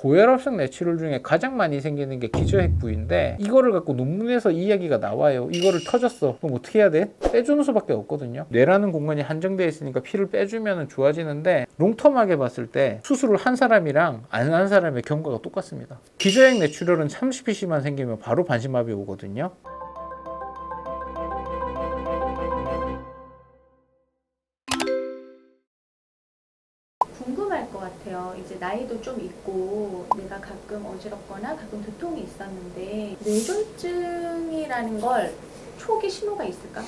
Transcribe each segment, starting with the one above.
고혈압성 뇌출혈 중에 가장 많이 생기는 게 기저핵 부위인데 이거를 갖고 논문에서 이야기가 나와요. 이거를 터졌어. 그럼 어떻게 해야 돼? 빼주는 수밖에 없거든요. 뇌라는 공간이 한정되어 있으니까 피를 빼주면 좋아지는데 롱텀하게 봤을 때 수술을 한 사람이랑 안 한 사람의 경과가 똑같습니다. 기저핵 뇌출혈은 30cc만 생기면 바로 반신마비 오거든요. 궁금할 것 같아요. 이제 나이도 좀 있고 내가 가끔 어지럽거나 가끔 두통이 있었는데 뇌졸중이라는 걸 초기 신호가 있을까?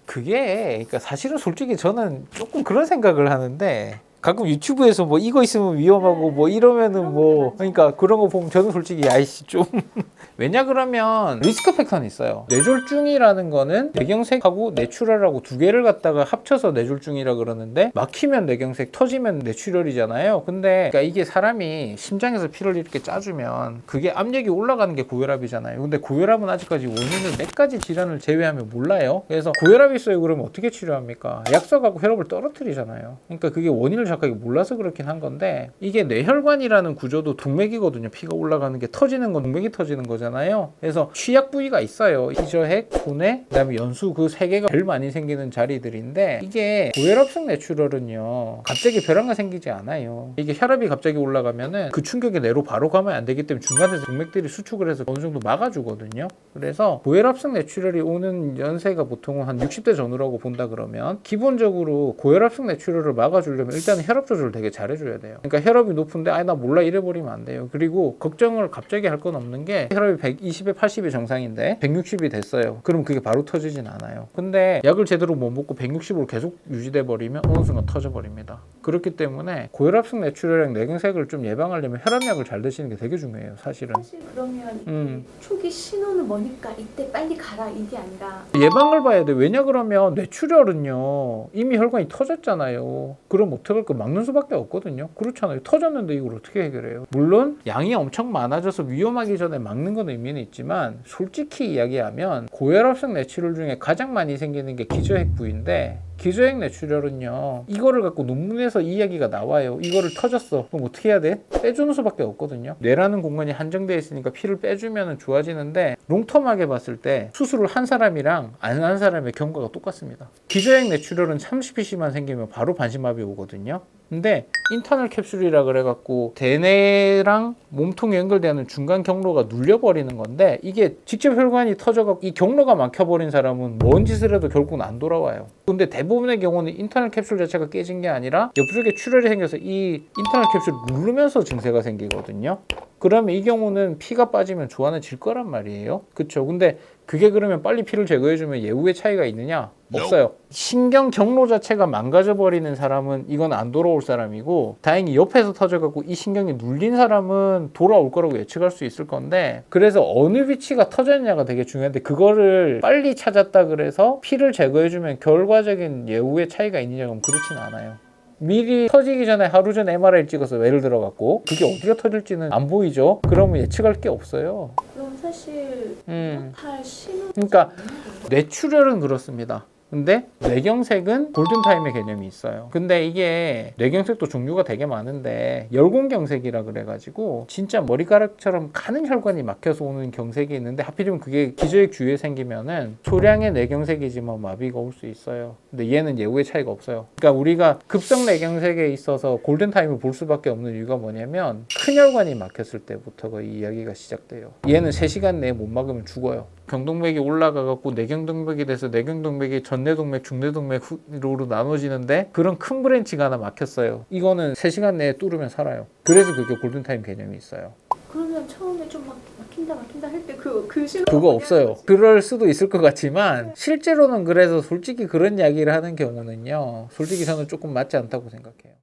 그게 그러니까 사실은 솔직히 저는 조금 그런 생각을 하는데 가끔 유튜브에서 뭐 이거 있으면 위험하고 뭐 이러면은 뭐 그러니까 그런 거 보면 저는 솔직히 아이씨 좀 왜냐 그러면 리스크 팩터는 있어요. 뇌졸중이라는 거는 뇌경색하고 뇌출혈하고 두 개를 갖다가 합쳐서 뇌졸중이라 그러는데 막히면 뇌경색, 터지면 뇌출혈이잖아요. 근데 그러니까 이게 사람이 심장에서 피를 이렇게 짜주면 그게 압력이 올라가는 게 고혈압이잖아요. 근데 고혈압은 아직까지 원인을 몇 가지 질환을 제외하면 몰라요. 그래서 고혈압이 있어요 그러면 어떻게 치료합니까? 약 써갖고 혈압을 떨어뜨리잖아요. 그러니까 그게 원인을 정확하게 몰라서 그렇긴 한 건데 이게 뇌혈관이라는 구조도 동맥이거든요. 피가 올라가는 게 터지는 건 동맥이 터지는 거잖아요. 그래서 취약 부위가 있어요. 기저핵, 분해, 그다음에 연수 그 세 개가 제일 많이 생기는 자리들인데 이게 고혈압성 뇌출혈은요 갑자기 벼랑가 생기지 않아요. 이게 혈압이 갑자기 올라가면은 그 충격이 뇌로 바로 가면 안 되기 때문에 중간에서 동맥들이 수축을 해서 어느 정도 막아주거든요. 그래서 고혈압성 뇌출혈이 오는 연세가 보통은 한 60대 전후라고 본다 그러면 기본적으로 고혈압성 뇌출혈을 막아주려면 일단 혈압 조절을 되게 잘해줘야 돼요. 그러니까 혈압이 높은데 나 몰라 이래버리면 안 돼요. 그리고 걱정을 갑자기 할 건 없는 게 혈압이 120에 80이 정상인데 160이 됐어요. 그럼 그게 바로 터지진 않아요. 근데 약을 제대로 못 먹고 160으로 계속 유지돼 버리면 어느 순간 터져버립니다. 그렇기 때문에 고혈압성 뇌출혈이랑 뇌경색을 좀 예방하려면 혈압약을 잘 드시는 게 되게 중요해요. 사실은. 사실 그러면 초기 신호는 뭐니까 이때 빨리 가라 이게 아니라 예방을 봐야 돼. 왜냐 그러면 뇌출혈은요 이미 혈관이 터졌잖아요. 그럼 어떡할 거 막는 수밖에 없거든요. 그렇잖아요. 터졌는데 이걸 어떻게 해결해요? 물론 양이 엄청 많아져서 위험하기 전에 막는 건 의미는 있지만 솔직히 이야기하면 고혈압성 뇌출혈 중에 가장 많이 생기는 게 기저핵 부위인데 기저핵 뇌출혈은요 이거를 갖고 논문에서 이야기가 나와요. 이거를 터졌어. 그럼 어떻게 해야 돼? 빼주는 수밖에 없거든요. 뇌라는 공간이 한정되어 있으니까 피를 빼주면 좋아지는데 롱텀하게 봤을 때 수술을 한 사람이랑 안 한 사람의 경과가 똑같습니다. 기저핵 뇌출혈은 30cc만 생기면 바로 반신마비 오거든요. 근데 인터널 캡슐이라 그래갖고 대뇌랑 몸통에 연결되는 중간 경로가 눌려버리는 건데 이게 직접 혈관이 터져갖고 이 경로가 막혀버린 사람은 뭔 짓을 해도 결국은 안 돌아와요. 근데 대부분의 경우는 인터널 캡슐 자체가 깨진 게 아니라 옆쪽에 출혈이 생겨서 이 인터널 캡슐을 누르면서 증세가 생기거든요. 그러면 이 경우는 피가 빠지면 좋아질 거란 말이에요. 그쵸? 근데 그게 그러면 빨리 피를 제거해주면 예후의 차이가 있느냐? 없어요. 신경 경로 자체가 망가져버리는 사람은 이건 안 돌아올 사람이고 다행히 옆에서 터져갖고 이 신경이 눌린 사람은 돌아올 거라고 예측할 수 있을 건데 그래서 어느 위치가 터졌냐가 되게 중요한데 그거를 빨리 찾았다 그래서 피를 제거해주면 결과적인 예후의 차이가 있느냐 그러면 그렇진 않아요. 미리 터지기 전에 하루 전에 MRI를 찍어서 예를 들어갖고 그게 어디가 터질지는 안 보이죠? 그러면 예측할 게 없어요. 그럼 사실 할 신호 그러니까 뇌출혈은 그렇습니다. 근데 뇌경색은 골든타임의 개념이 있어요. 근데 이게 뇌경색도 종류가 되게 많은데 열공경색이라 그래가지고 진짜 머리카락처럼 가는 혈관이 막혀서 오는 경색이 있는데 하필이면 그게 기저핵 주위에 생기면은 소량의 뇌경색이지만 마비가 올 수 있어요. 근데 얘는 예후의 차이가 없어요. 그러니까 우리가 급성 뇌경색에 있어서 골든타임을 볼 수밖에 없는 이유가 뭐냐면 큰 혈관이 막혔을 때부터가 이 이야기가 시작돼요. 얘는 3시간 내에 못 막으면 죽어요. 경동맥이 올라가갖고 내경동맥이 돼서 내경동맥이 전내동맥, 중내동맥으로 나눠지는데 그런 큰 브랜치가 하나 막혔어요. 이거는 3시간 내에 뚫으면 살아요. 그래서 그게 골든타임 개념이 있어요. 그러면 처음에 좀 막힌다 할 때 그 신호 그거 없어요. 그럴 수도 있을 것 같지만 실제로는 그래서 솔직히 그런 이야기를 하는 경우는요 솔직히 저는 조금 맞지 않다고 생각해요.